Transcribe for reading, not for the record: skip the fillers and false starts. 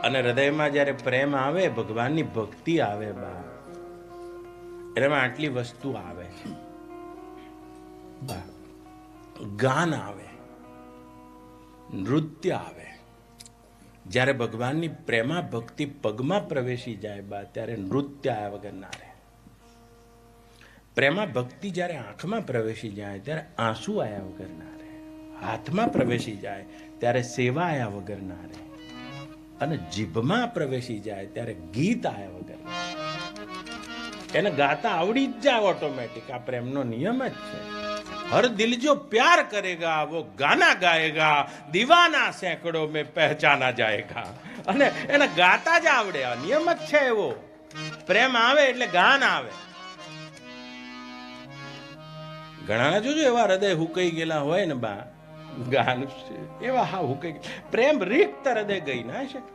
અને હૃદયમાં જ્યારે પ્રેમ આવે, ભગવાનની ભક્તિ આવે બા, એમાં આટલી વસ્તુ આવે છે બા. ગાન આવે, નૃત્ય આવે. જ્યારે ભગવાનની પ્રેમા ભક્તિ પગમાં પ્રવેશી જાય બા, ત્યારે નૃત્ય આવ્યા વગર ના રહે. પ્રેમા ભક્તિ જ્યારે આંખમાં પ્રવેશી જાય ત્યારે આંસુ આવ્યા વગર ના રહે. હાથમાં પ્રવેશી જાય ત્યારે સેવા આવ્યા વગર ના રહે. અને જીભમાં પ્રવેશી જાય ત્યારે ગીત આવ્યા વગર ના રહે. એને ગાતા આવડી જ જાય ઓટોમેટિક. આ પ્રેમનો નિયમ જ છે. हर दिल जो प्यार करेगा वो गाना गाएगा, दीवाना सैकड़ों में पहचाना जाएगा. અને એને ગાતા જ આવડે. આ નિયમ જ છે એવો. પ્રેમ આવે એટલે ગાન આવે. ઘણા જોજો એવા હૃદય હુકાઈ ગયેલા હોય ને બા, ગાન એવા હા હુકાઈ. પ્રેમ રિક્ત હૃદય ગઈ ના શકે.